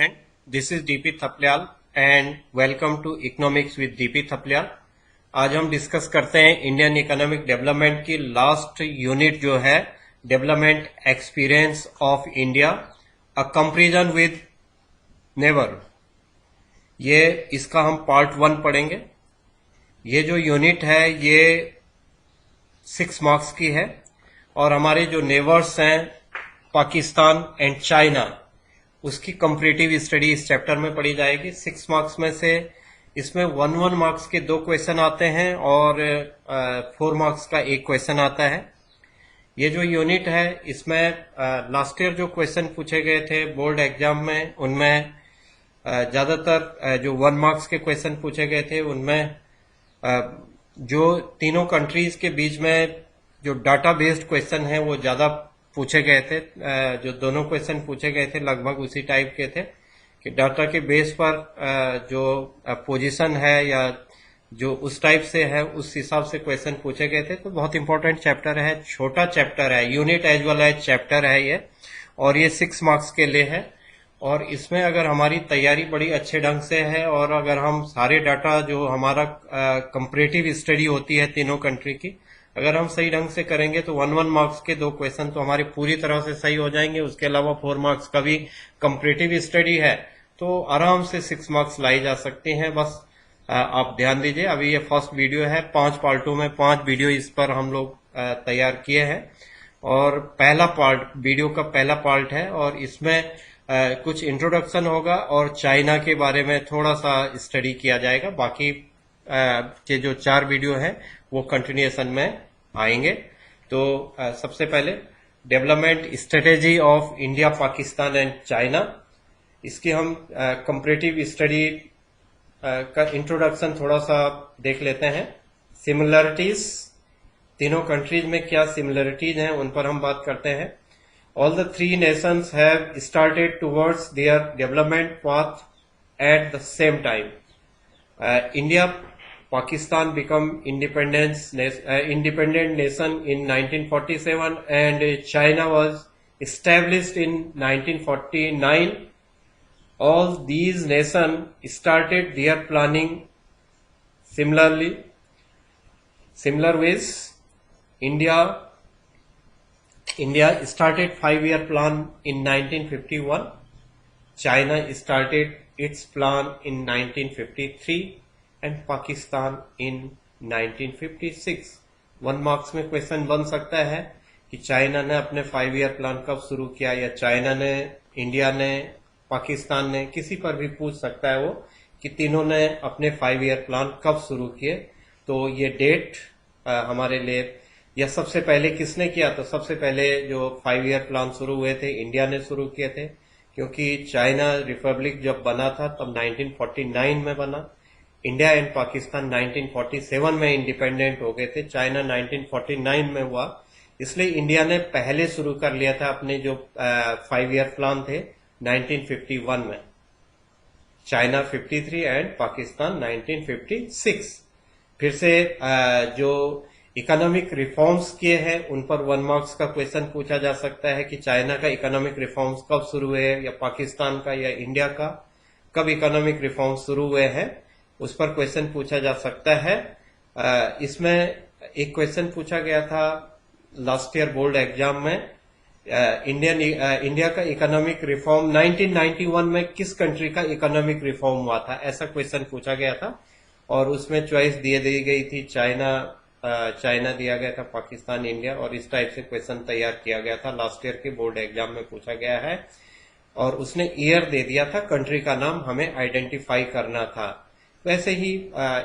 And this is DP Thapliyal and welcome to Economics with DP Thapliyal. आज हम discuss करते हैं इंडियन इकोनॉमिक डेवलपमेंट की लास्ट यूनिट जो है development experience of India a comparison with neighbour. ये इसका हम पार्ट 1 पढ़ेंगे। ये जो यूनिट है ये 6 मार्क्स की है और हमारे जो नेबर्स हैं पाकिस्तान एंड चाइना उसकी कंपैरेटिव स्टडी इस चैप्टर में पढ़ी जाएगी। 6 मार्क्स में से इसमें 1 मार्क्स के 2 क्वेश्चन आते हैं और 4 मार्क्स का एक क्वेश्चन आता है। ये जो यूनिट है इसमें लास्ट ईयर जो क्वेश्चन पूछे गए थे बोर्ड एग्जाम में उनमें ज़्यादातर जो 1 मार्क्स के क्वेश्चन पूछे गए थे उनमें जो तीनों कंट्रीज के बीच में जो डाटा बेस्ड क्वेश्चन है वो ज़्यादा पूछे गए थे। जो दोनों क्वेश्चन पूछे गए थे लगभग उसी टाइप के थे कि डाटा के बेस पर जो पोजीशन है या जो उस टाइप से है उस हिसाब से क्वेश्चन पूछे गए थे। तो बहुत इंपॉर्टेंट चैप्टर है, छोटा चैप्टर है, unit as well as chapter है ये, और ये 6 मार्क्स के लिए है। और इसमें अगर हमारी तैयारी बड़ी अच्छे ढंग से है और अगर हम सारे डाटा जो हमारा कंपैरेटिव स्टडी होती है तीनों कंट्री की अगर हम सही ढंग से करेंगे तो 1 मार्क्स के 2 क्वेश्चन तो हमारे पूरी तरह से सही हो जाएंगे। उसके अलावा 4 मार्क्स का भी कंपैरेटिव स्टडी है तो आराम से 6 मार्क्स लाई जा सकते हैं। बस आप ध्यान दीजिए, अभी ये फर्स्ट वीडियो है, 5 पार्टों में 5 वीडियो इस पर हम लोग तैयार किए हैं और पहला पार्ट वीडियो का पहला पार्ट है और इसमें कुछ इंट्रोडक्शन होगा और चाइना के बारे में थोड़ा सा स्टडी किया जाएगा। बाकी के जो 4 वीडियो है वो कंटिन्यूएशन में आएंगे। तो सबसे पहले development strategy of India, Pakistan and China, इसकी हम कंपैरेटिव स्टडी का इंट्रोडक्शन थोड़ा सा देख लेते हैं। सिमिलरिटीज, तीनों कंट्रीज में क्या सिमिलरिटीज हैं उन पर हम बात करते हैं। All the 3 nations have started towards their development path at the same time. India, Pakistan become independent nation in 1947 and China was established in 1949. All these nations started their planning similar ways. India started 5-year plan in 1951. China started its plan in 1953 and Pakistan in 1956. 1 marks में question बन सकता है कि China ने अपने 5-year plan कब शुरू किया या चाइना ने, इंडिया ने, पाकिस्तान ने, किसी पर भी पूछ सकता है वो कि तीनों ने अपने 5-year प्लान कब शुरू किए। तो ये डेट हमारे लिए, या सबसे पहले किसने किया, तो सबसे पहले जो 5-year प्लान शुरू हुए थे इंडिया ने शुरू किए थे क्योंकि चाइना रिपब्लिक जब बना था तब 1949 में बना। इंडिया एंड पाकिस्तान 1947 में इंडिपेंडेंट हो गए थे, चाइना 1949 में हुआ। इसलिए इंडिया ने पहले शुरू कर लिया था अपने जो 5-year प्लान थे 1951 में, चाइना 53 एंड पाकिस्तान 1956। फिर से जो इकोनॉमिक रिफॉर्म्स किए हैं उन पर 1 मार्क्स का क्वेश्चन पूछा जा सकता है कि चाइना का इकोनॉमिक रिफॉर्म्स कब शुरू हुए या पाकिस्तान का या इंडिया का कब इकोनॉमिक रिफॉर्म्स शुरू हुए हैं, उस पर क्वेश्चन पूछा जा सकता है। इसमें एक क्वेश्चन पूछा गया था लास्ट ईयर बोर्ड एग्जाम में, इंडिया का इकोनॉमिक रिफॉर्म 1991 में किस कंट्री का इकोनॉमिक रिफॉर्म हुआ था, ऐसा क्वेश्चन पूछा गया था और उसमें चॉइस दी गई थी, चाइना दिया गया था, पाकिस्तान, इंडिया, और इस टाइप से क्वेश्चन तैयार किया गया था। लास्ट ईयर के बोर्ड एग्जाम में पूछा गया है और उसने ईयर दे दिया था, कंट्री का नाम हमें आइडेंटिफाई करना था। वैसे ही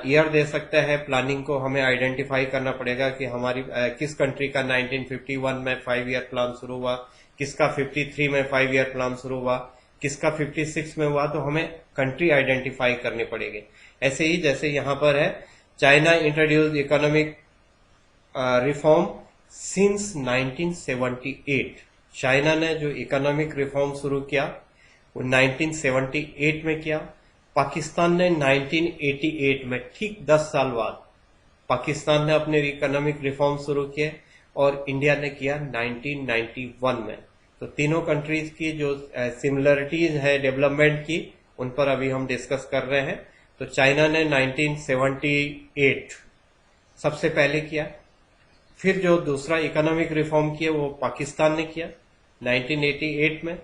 ईयर दे सकता है, प्लानिंग को हमें आइडेंटिफाई करना पड़ेगा कि हमारी किस कंट्री का 1951 में 5-year प्लान शुरू हुआ, किसका 53 में 5-year प्लान शुरू हुआ, किसका 56 में हुआ, तो हमें कंट्री आइडेंटिफाई करनी पड़ेगी। ऐसे ही जैसे यहाँ पर है, China introduce economic reform since 1978। China ने जो इकोनॉमिक रिफॉर्म शुरू किया वो 1978 में किया। पाकिस्तान ने 1988 में, ठीक 10 साल बाद पाकिस्तान ने अपने इकोनॉमिक रिफॉर्म शुरू किए और इंडिया ने किया 1991 में। तो तीनों कंट्रीज की जो सिमिलरिटीज है डेवलपमेंट की, उन पर अभी हम डिस्कस कर रहे हैं। तो चाइना ने 1978 सबसे पहले किया। फिर जो दूसरा इकोनॉमिक रिफॉर्म किया वो पाकिस्तान ने किया 1988 में।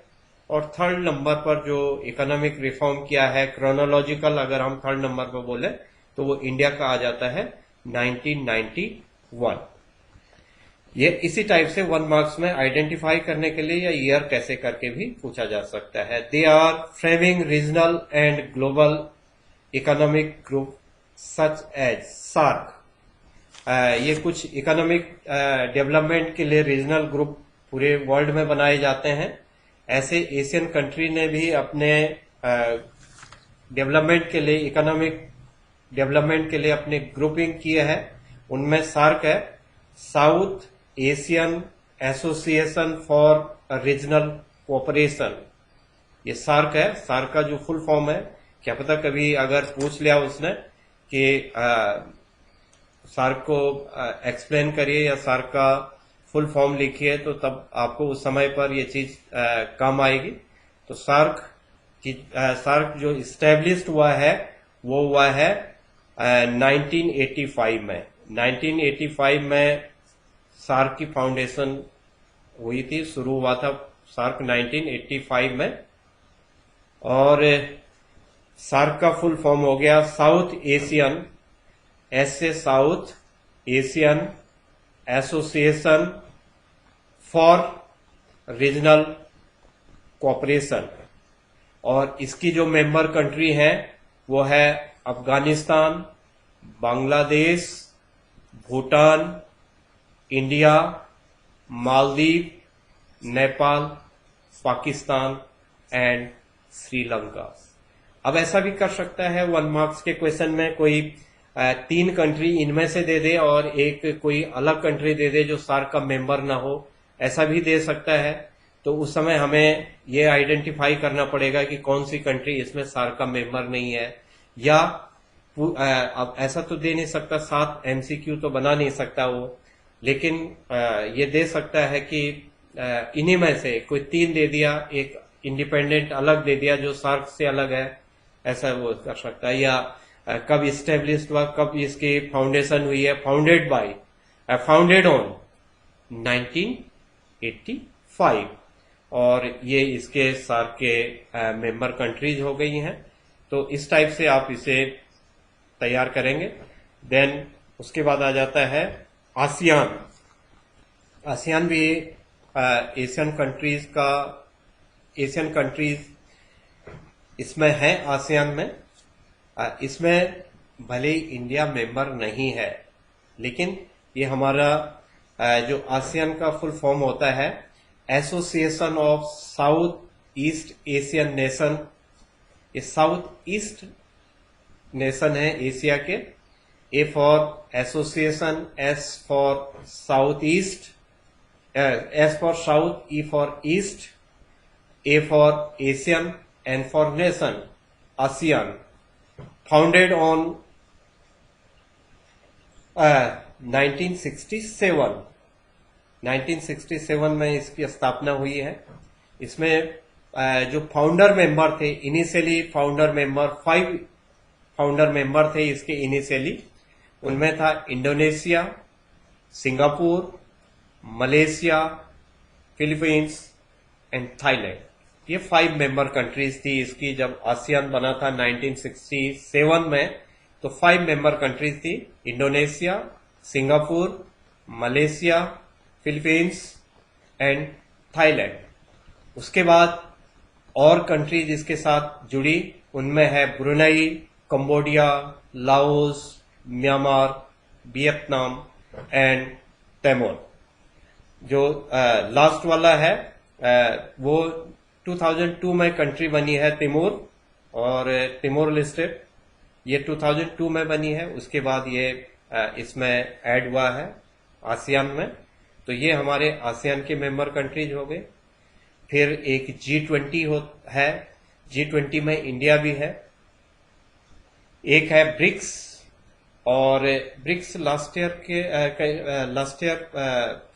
और थर्ड नंबर पर जो इकोनॉमिक रिफॉर्म किया है, क्रोनोलॉजिकल अगर हम थर्ड नंबर पर बोले तो वो इंडिया का आ जाता है 1991। ये इसी टाइप से 1 मार्क्स में आइडेंटिफाई करने के लिए या ईयर कैसे करके भी पूछा जा सकता है। They are framing regional and global economic group such as SAARC. ये कुछ इकोनॉमिक डेवलपमेंट के लिए रीजनल ग्रुप पूरे वर्ल्ड में बनाए जाते हैं। ऐसे एशियन कंट्री ने भी अपने डेवलपमेंट के लिए, इकोनॉमिक डेवलपमेंट के लिए अपने ग्रुपिंग किए हैं। उनमें सार्क है, south Asian association for regional cooperation. ये सार्क है। सार्क का जो फुल फॉर्म है, क्या पता कभी अगर पूछ लिया उसने कि सार्क को एक्सप्लेन करिए या सार्क का फुल फॉर्म लिखिए, तो तब आपको उस समय पर ये चीज काम आएगी। तो सार्क जो इस्टेब्लिश्ड हुआ है वो हुआ है 1985 में। 1985 में सार्क की फाउंडेशन हुई थी, शुरू हुआ था सार्क 1985 में। और सार्क का फुल फॉर्म हो गया साउथ एशियन, एस से south Asian association for regional cooperation. और इसकी जो मेंबर कंट्री है वो है अफगानिस्तान, बांग्लादेश, भूटान, इंडिया, मालदीव, नेपाल, पाकिस्तान एंड श्रीलंका। अब ऐसा भी कर सकता है 1 मार्क्स के क्वेश्चन में कोई 3 कंट्री इनमें से दे दे और एक कोई अलग कंट्री दे दे जो सार्क का मेंबर ना हो, ऐसा भी दे सकता है। तो उस समय हमें ये आइडेंटिफाई करना पड़ेगा कि कौन सी कंट्री इसमें सार्क का मेंबर नहीं है। या अब ऐसा तो दे नहीं सकता, 7 MCQ तो बना नहीं सकता वो, लेकिन ये दे सकता है कि इन्हीं में से कोई 3 दे दिया, एक इंडिपेंडेंट अलग दे दिया जो सार्क से अलग है, ऐसा वो कर सकता है। या कब इस्टेब्लिश हुआ, कब इसकी फाउंडेशन हुई है, फाउंडेड ऑन 1985, और ये इसके सार्क के मेंबर कंट्रीज हो गई हैं। तो इस टाइप से आप इसे तैयार करेंगे। देन उसके बाद आ जाता है आसियान। आसियान भी एशियन कंट्रीज इसमें है। आसियान में इसमें भले ही इंडिया मेंबर नहीं है, लेकिन ये हमारा जो आसियान का फुल फॉर्म होता है association of south east Asian nation. ये साउथ ईस्ट नेशन है एशिया के। A for association, S for south east, S for south, E for east, A for Asian, N for nation, ASEAN. Founded on 1967 में इसकी स्थापना हुई है। इसमें जो फाउंडर मेंबर थे, इनिशियली 5 फाउंडर मेंबर थे इसके इनिशियली। उनमें था Indonesia, Singapore, Malaysia, Philippines and Thailand. ये 5 मेंबर कंट्रीज थी इसकी। जब आसियान बना था 1967 में, तो 5 मेंबर कंट्रीज थी, Indonesia, Singapore, Malaysia, Philippines and Thailand. उसके बाद और कंट्रीज इसके साथ जुड़ी, उनमें है Brunei, Cambodia, Laos, Myanmar, Vietnam and Timor. जो लास्ट वाला है वो 2002 में कंट्री बनी है तिमोर, और तिमोर लिस्टेड ये 2002 में बनी है। उसके बाद ये इसमें ऐड हुआ है आसियान में। तो ये हमारे आसियान के मेंबर कंट्रीज हो गए। फिर एक G20 है। G20 में इंडिया भी है। एक है ब्रिक्स, और ब्रिक्स लास्ट ईयर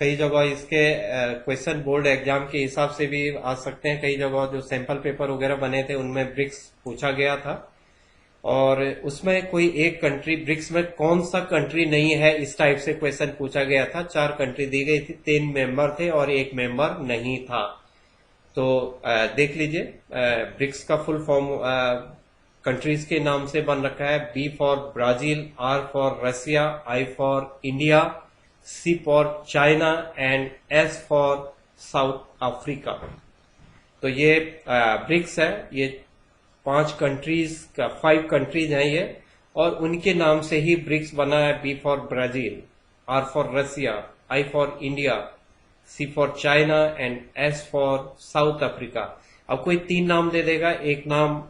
कई जगह इसके क्वेश्चन बोर्ड एग्जाम के हिसाब से भी आ सकते हैं। कई जगह जो सैंपल पेपर वगैरह बने थे उनमें ब्रिक्स पूछा गया था, और उसमें कोई एक कंट्री, ब्रिक्स में कौन सा कंट्री नहीं है, इस टाइप से क्वेश्चन पूछा गया था। 4 कंट्री दी गई थी, 3 मेंबर थे और 1 मेंबर नहीं था। तो देख लीजिए, ब्रिक्स का फुल फॉर्म कंट्रीज के नाम से बन रखा है। B for Brazil, R for Russia, I for India, C for China and S for South Africa. तो ये ब्रिक्स है, ये 5 कंट्रीज हैं ये, और उनके नाम से ही ब्रिक्स बना है। B for Brazil, R for Russia, I for India, C for China and S for South Africa. अब कोई 3 नाम दे देगा, एक नाम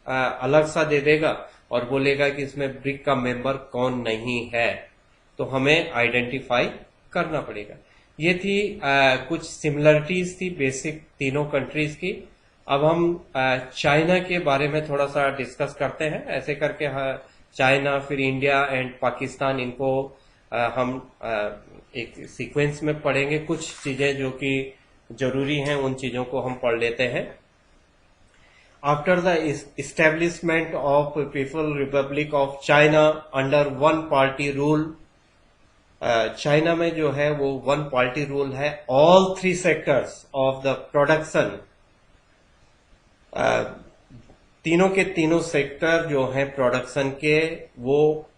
अलग सा दे देगा और बोलेगा कि इसमें ब्रिक का मेंबर कौन नहीं है, तो हमें आइडेंटिफाई करना पड़ेगा। ये थी कुछ सिमिलरिटीज थी बेसिक तीनों कंट्रीज की। अब हम चाइना के बारे में थोड़ा सा डिस्कस करते हैं। ऐसे करके चाइना, फिर इंडिया एंड पाकिस्तान, इनको हम एक सीक्वेंस में पढ़ेंगे। कुछ चीजें जो कि जरूरी हैं उन चीजों को हम पढ़ लेते हैं। After the establishment of people Republic of China under one party rule, China में जो है वो वन पार्टी रूल है। All 3 sectors of the production, तीनों के तीनों सेक्टर जो हैं प्रोडक्शन के, वो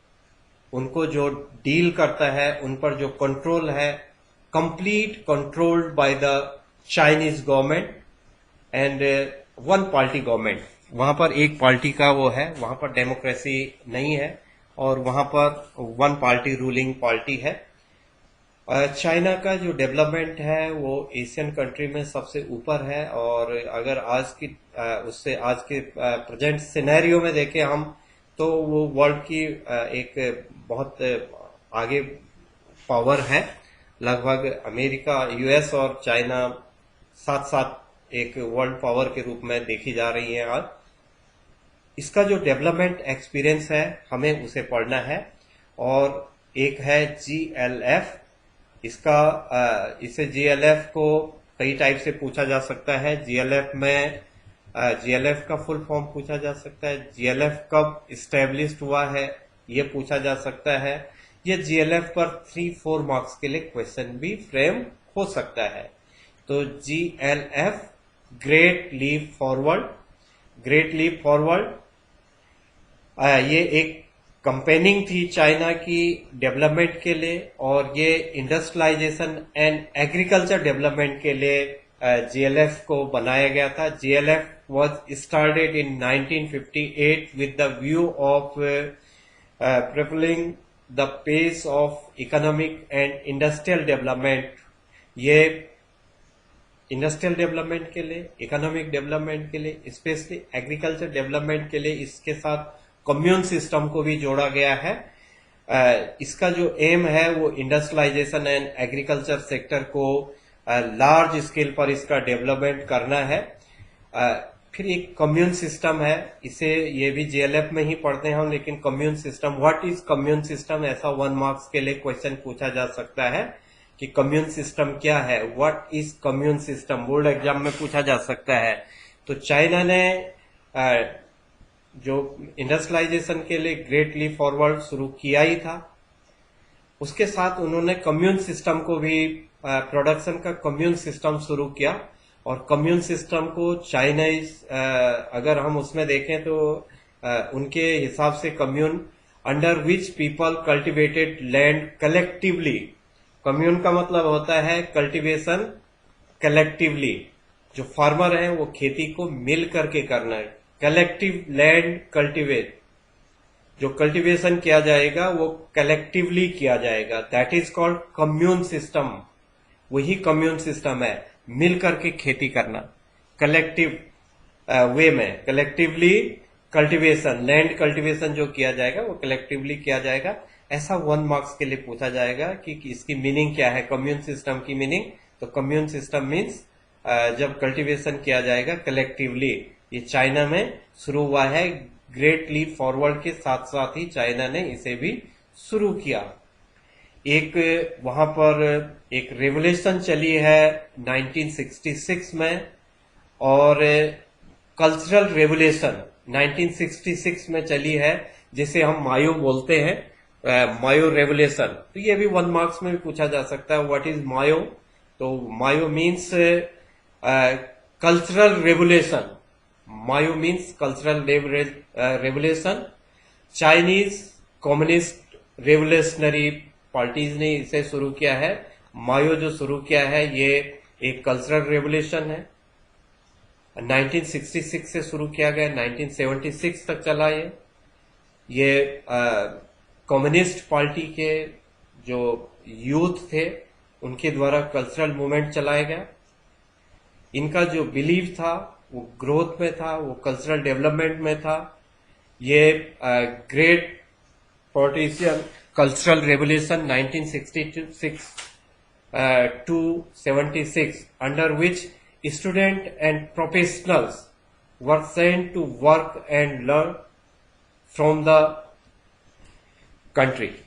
उनको जो डील करता है, उन पर जो कंट्रोल है, complete controlled by the Chinese government and one party government. वहां पर एक पार्टी का वो है, वहां पर डेमोक्रेसी नहीं है, और वहां पर वन पार्टी रूलिंग पार्टी है। चाइना का जो डेवलपमेंट है वो एशियन कंट्री में सबसे ऊपर है, और अगर आज की उससे आज के प्रेजेंट सिनेरियो में देखें हम, तो वो वर्ल्ड की एक बहुत आगे पावर है। लगभग अमेरिका, यूएस और चाइना साथ साथ एक वर्ल्ड पावर के रूप में देखी जा रही है आज। इसका जो डेवलपमेंट एक्सपीरियंस है हमें उसे पढ़ना है। और एक है जीएलएफ, इसे जीएलएफ को कई टाइप से पूछा जा सकता है। जीएलएफ का फुल फॉर्म पूछा जा सकता है। जीएलएफ कब इस्टेब्लिश्ड हुआ है ये पूछा जा सकता है। ये जीएलएफ पर 3-4 मार्क्स के लिए क्वेश्चन भी फ्रेम हो सकता है। तो GLF, great leap forward. Great leap forward ये एक कंपेनिंग थी चाइना की डेवलपमेंट के लिए, और ये इंडस्ट्रियलाइजेशन एंड एग्रीकल्चर डेवलपमेंट के लिए जीएलएफ को बनाया गया था। GLF was started in 1958 with the view of preparing the pace of economic and industrial development. ये इंडस्ट्रियल डेवलपमेंट के लिए, इकोनॉमिक डेवलपमेंट के लिए, स्पेशली एग्रीकल्चर डेवलपमेंट के लिए इसके साथ कम्यून सिस्टम को भी जोड़ा गया है। इसका जो एम है वो इंडस्ट्रियलाइजेशन एंड एग्रीकल्चर सेक्टर को लार्ज स्केल पर इसका डेवलपमेंट करना है। फिर एक कम्यून सिस्टम है, इसे ये भी जीएलएफ में ही पढ़ते हैं हम, लेकिन commune system, what is commune system, ऐसा 1 मार्क्स के लिए क्वेश्चन पूछा जा सकता है कि कम्यून सिस्टम क्या है, what is commune system, board exam में पूछा जा सकता है। तो चाइना ने जो इंडस्ट्रियलाइजेशन के लिए ग्रेट लीप फॉरवर्ड शुरू किया ही था, उसके साथ उन्होंने कम्यून सिस्टम को भी, प्रोडक्शन का कम्यून सिस्टम शुरू किया। और कम्यून सिस्टम को चाइनीज, अगर हम उसमें देखें तो उनके हिसाब से commune under which people cultivated land collectively. Commune का मतलब होता है कल्टीवेशन कलेक्टिवली, जो फार्मर है वो खेती को मिल करके करना है। कलेक्टिव लैंड कल्टीवेट, जो कल्टीवेशन किया जाएगा वो कलेक्टिवली किया जाएगा, that is called commune system. वही कम्यून सिस्टम है, मिल करके खेती करना, कलेक्टिव वे में, कलेक्टिवली कल्टीवेशन, लैंड कल्टीवेशन जो किया जाएगा वो कलेक्टिवली किया जाएगा। ऐसा 1 मार्क्स के लिए पूछा जाएगा कि इसकी मीनिंग क्या है, कम्यून सिस्टम की मीनिंग। तो कम्यून सिस्टम मीन्स जब कल्टीवेशन किया जाएगा कलेक्टिवली। ये चाइना में शुरू हुआ है, ग्रेट लीप फॉरवर्ड के साथ साथ ही चाइना ने इसे भी शुरू किया। एक वहां पर एक रेवोल्यूशन चली है 1966 में, और कल्चरल रेवोल्यूशन 1966 में चली है, जिसे हम मायो बोलते हैं, मायो रेवोल्यूशन। तो ये भी 1 मार्क्स में भी पूछा जा सकता है, व्हाट इज मायो। तो myo means cultural revolution. Myo means cultural revolution. Chinese communist revolutionary parties ने इसे शुरू किया है। मायो जो शुरू किया है ये एक कल्चरल रेवोल्यूशन है। 1966 से शुरू किया गया, 1976 तक चला ये कम्युनिस्ट पार्टी के जो यूथ थे उनके द्वारा कल्चरल मूवमेंट चलाया गया। इनका जो बिलीव था वो ग्रोथ में था, वो कल्चरल डेवलपमेंट में था। ये great politician cultural revolution 1966 to 76, under which students and professionals were sent to work and learn from the countryside।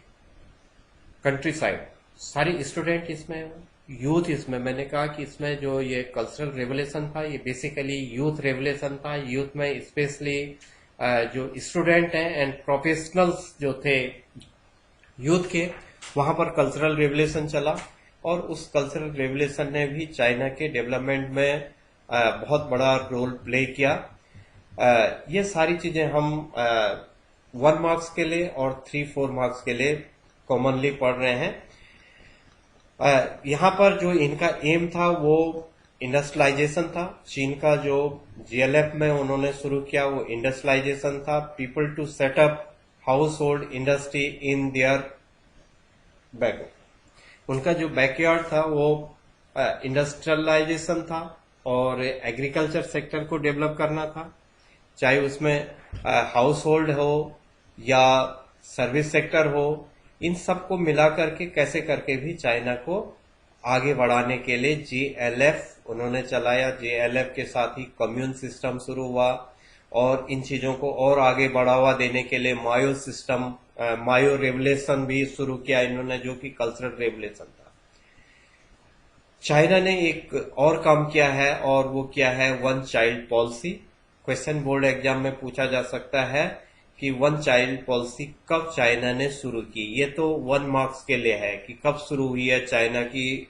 सारी स्टूडेंट इसमें, यूथ इसमें, मैंने कहा कि इसमें जो ये कल्चरल रेवोल्यूशन था ये बेसिकली यूथ रेवोल्यूशन था। यूथ में स्पेशली जो स्टूडेंट हैं एंड प्रोफेशनल्स जो थे यूथ के, वहां पर कल्चरल रेवोल्यूशन चला, और उस कल्चरल रेवोल्यूशन ने भी चाइना के डेवलपमेंट में बहुत बड़ा रोल प्ले किया। ये सारी चीजें हम 1 मार्क्स के लिए और 3-4 मार्क्स के लिए कॉमनली पढ़ रहे हैं। यहाँ पर जो इनका एम था वो इंडस्ट्रियलाइजेशन था। चीन का जो जीएलएफ में उन्होंने शुरू किया वो इंडस्ट्रियलाइजेशन था। People to set up household industry in their back, उनका जो बैकयार्ड था वो इंडस्ट्रियलाइजेशन था और एग्रीकल्चर सेक्टर को डेवलप करना था, चाहे उसमें हाउस होल्ड हो या सर्विस सेक्टर हो। इन सबको मिला करके कैसे करके भी चाइना को आगे बढ़ाने के लिए जीएलएफ उन्होंने चलाया। जीएलएफ के साथ ही कम्यून सिस्टम शुरू हुआ, और इन चीजों को और आगे बढ़ावा देने के लिए मायो सिस्टम, मायो रेवोल्यूशन भी शुरू किया इन्होंने, जो कि कल्चरल रेवोल्यूशन था। चाइना ने एक और काम किया है, और वो क्या है, 1 child policy. Question board exam में पूछा जा सकता है कि 1 चाइल्ड पॉलिसी कब चाइना ने शुरू की। ये तो 1 मार्क्स के लिए है कि कब शुरू हुई है चाइना की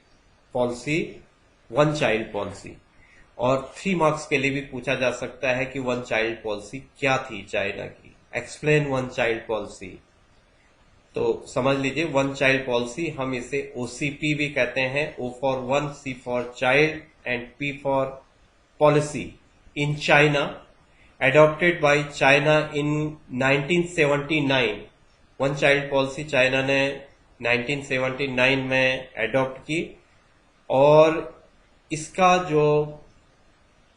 पॉलिसी 1 चाइल्ड पॉलिसी, और 3 मार्क्स के लिए भी पूछा जा सकता है कि 1 चाइल्ड पॉलिसी क्या थी चाइना की। Explain 1 child policy. तो समझ लीजिए 1 चाइल्ड पॉलिसी, हम इसे ओसीपी भी कहते हैं, O for 1, C for child and P for policy in China, adopted by China in 1979। 1 child policy China ने 1979 में अडॉप्ट की, और इसका जो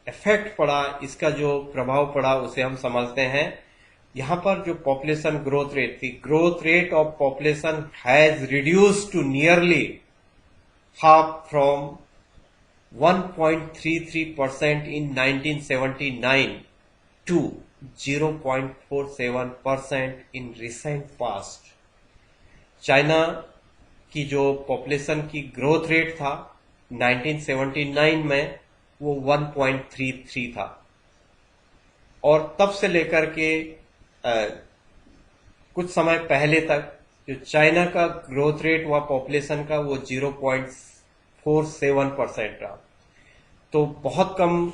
इफेक्ट पड़ा, इसका जो प्रभाव पड़ा उसे हम समझते हैं। यहां पर जो पॉपुलेशन ग्रोथ रेट थी, growth rate of population has reduced to nearly half from 1.33% in 1979 to 0.47% in recent past। China की जो पॉपुलेशन की ग्रोथ रेट था 1979 में वो 1.33 था, और तब से लेकर के कुछ समय पहले तक जो चाइना का ग्रोथ रेट हुआ पॉपुलेशन का वो 0.47% रहा। तो बहुत कम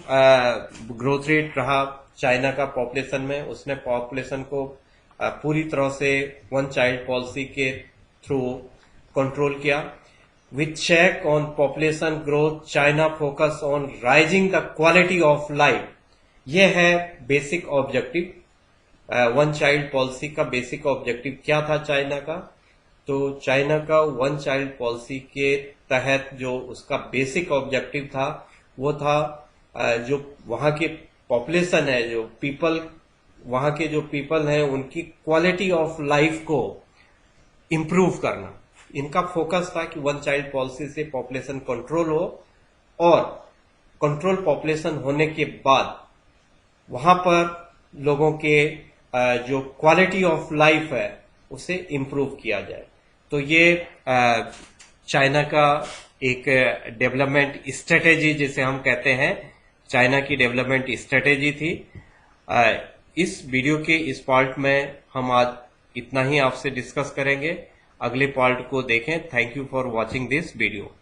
ग्रोथ रेट रहा चाइना का पॉपुलेशन में। उसने पॉपुलेशन को पूरी तरह से 1 चाइल्ड पॉलिसी के थ्रू कंट्रोल किया। With check on population growth, China focus on rising the quality of life. ये है बेसिक ऑब्जेक्टिव। 1 चाइल्ड पॉलिसी का बेसिक ऑब्जेक्टिव क्या था चाइना का? तो चाइना का 1 चाइल्ड पॉलिसी के तहत जो उसका बेसिक ऑब्जेक्टिव था वो था जो वहां के पॉपुलेशन है, जो पीपल, वहां के जो पीपल हैं उनकी क्वालिटी ऑफ लाइफ को इम्प्रूव करना। इनका फोकस था कि 1 चाइल्ड पॉलिसी से पॉपुलेशन कंट्रोल हो, और कंट्रोल पॉपुलेशन होने के बाद वहां पर लोगों के जो क्वालिटी ऑफ लाइफ है उसे इम्प्रूव किया जाए। तो ये चाइना का एक डेवलपमेंट स्ट्रेटेजी जिसे हम कहते हैं, चाइना की डेवलपमेंट स्ट्रेटेजी थी। इस वीडियो के इस पार्ट में हम आज इतना ही आपसे डिस्कस करेंगे। अगले पार्ट को देखें। Thank you for watching this video.